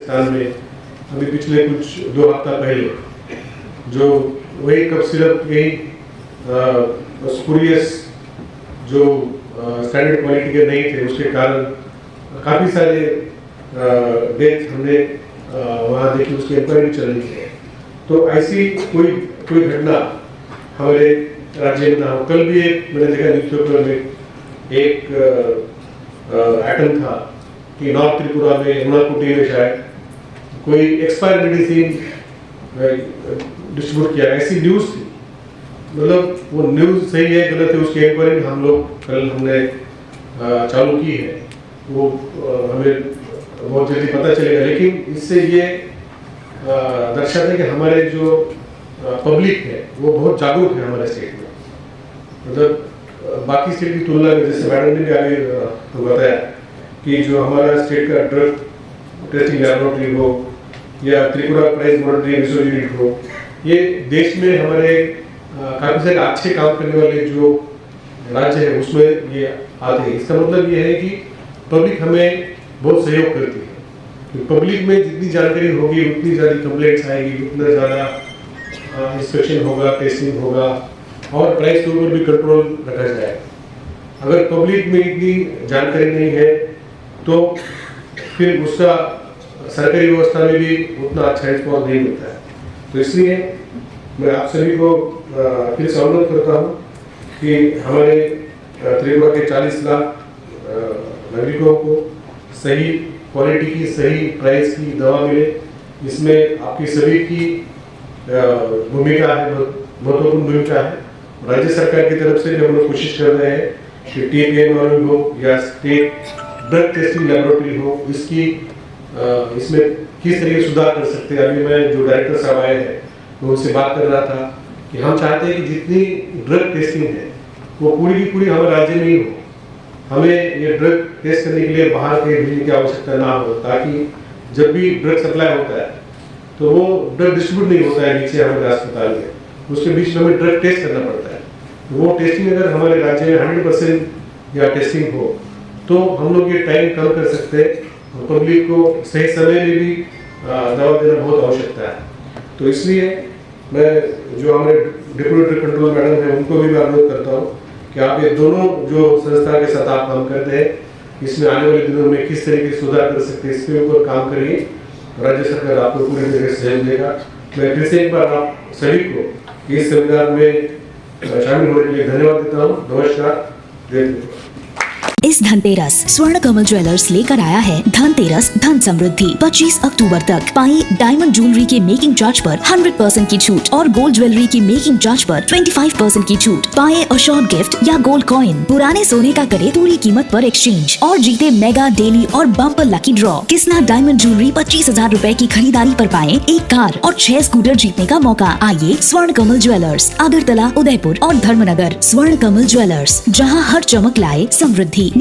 साल में अभी पिछले कुछ 2 हफ्ता पहले जो वही कप सिरप यही स्पूरियस जो स्टैंडर्ड क्वालिटी के नहीं थे, उसके कारण काफ़ी सारे डेथ हमने वहाँ देखी, उसकी इंक्वायरी चल रही है। तो ऐसी कोई घटना हमारे राज्य में ना हो। कल भी एक मैंने देखा न्यूज़पेपर में एक आइटम था कि नॉर्थ त्रिपुरा में उनाकोटी में शायद कोई एक्सपायर मेडिसिन डिस्ट्रीब्यूट किया, ऐसी न्यूज़ थी। मतलब वो न्यूज़ सही है गलत है उसकी इंक्वायरी हम लोग कल हमने चालू की है, वो हमें बहुत जल्दी पता चलेगा। लेकिन इससे ये दर्शाता है कि हमारे जो पब्लिक है वो बहुत जागरूक है हमारे स्टेट में। मतलब बाकी स्टेट की तुलना में, जैसे मैडम ने भी आगे तो बताया कि जो हमारा स्टेट का ड्रग टेस्टिंग लैबोरेटरी हो या Tripura price monitoring research unit हो, ये देश में हमारे काफ़ी सारे अच्छे काम करने वाले जो राज्य है उसमें ये आते हैं। इसका मतलब ये है कि पब्लिक हमें बहुत सहयोग करती है, तो पब्लिक में जितनी जानकारी होगी उतनी ज़्यादा कंप्लेंट्स आएगी, उतना ज़्यादा इंस्पेक्शन होगा, टेस्टिंग होगा और प्राइस के ऊपर भी कंट्रोल रखा जाएगा। अगर पब्लिक में इतनी जानकारी नहीं है तो फिर उसका सरकारी व्यवस्था में भी उतना अच्छा रिस्पॉन्स नहीं होता है। तो इसलिए मैं आप सभी को फिर से अनुरोध करता हूँ कि हमारे त्रिपुरा के 40 लाख नागरिकों को सही क्वालिटी की, सही प्राइस की दवा मिले। इसमें आपकी सभी की भूमिका है, महत्वपूर्ण भूमिका है। राज्य सरकार की तरफ से भी हम लोग कोशिश कर रहे हैं कि TPM हो या स्टेट ड्रग टेस्टिंग लैबोरेटरी हो, इसमें किस तरीके से सुधार कर सकते हैं। अभी मैं जो डायरेक्टर साहब आए हैं मैं उनसे बात कर रहा था कि हम चाहते हैं कि जितनी ड्रग टेस्टिंग है वो पूरी की पूरी हमारे राज्य में ही हो। हमें ये ड्रग टेस्ट करने के लिए बाहर कहीं भेजने की आवश्यकता ना हो, ताकि जब भी ड्रग सप्लाई होता है तो वो ड्रग डिस्ट्रीब्यूट नहीं होता है नीचे हमारे अस्पताल में, उसके बीच में हमें ड्रग टेस्ट करना पड़ता है। तो वो टेस्टिंग अगर हमारे राज्य में 100% या टेस्टिंग हो तो हम लोग ये टाइम कम कर सकते हैं और पब्लिक को सही समय में भी दवा देना बहुत आवश्यकता है। तो इसलिए मैं जो हमारे डिप्टी कंट्रोल मैडम है उनको भी मैं अनुरोध करता हूँ कि आप ये दोनों जो संस्था के साथ आप काम करते हैं, इसमें आने वाले दिनों में किस तरीके से सुधार कर सकते हैं इसके ऊपर काम करिए। राज्य सरकार आपको पूरी तरह से सहयोग देगा। मैं फिर से एक बार आप सभी को इस सेमिनार में शामिल होने के लिए धन्यवाद देता हूँ। नमस्कार, जय हिंद। इस धनतेरस स्वर्ण कमल ज्वेलर्स लेकर आया है धनतेरस धन समृद्धि। 25 अक्टूबर तक पाई डायमंड ज्वेलरी के मेकिंग चार्ज पर 100% की छूट और गोल्ड ज्वेलरी की मेकिंग चार्ज पर 25% की छूट। पाए अशोर्ड गिफ्ट या गोल्ड कॉइन। पुराने सोने का करे पूरी कीमत पर एक्सचेंज और जीते मेगा डेली और bumper lucky draw. Kisna diamond jewellery 25,000 रूपए की खरीदारी पर पाए 1 कार और 6 स्कूटर जीतने का मौका। आइए स्वर्ण कमल ज्वेलर्स, अगरतला, उदयपुर और धर्मनगर। स्वर्ण कमल ज्वेलर्स, जहाँ हर चमक लाए समृद्धि।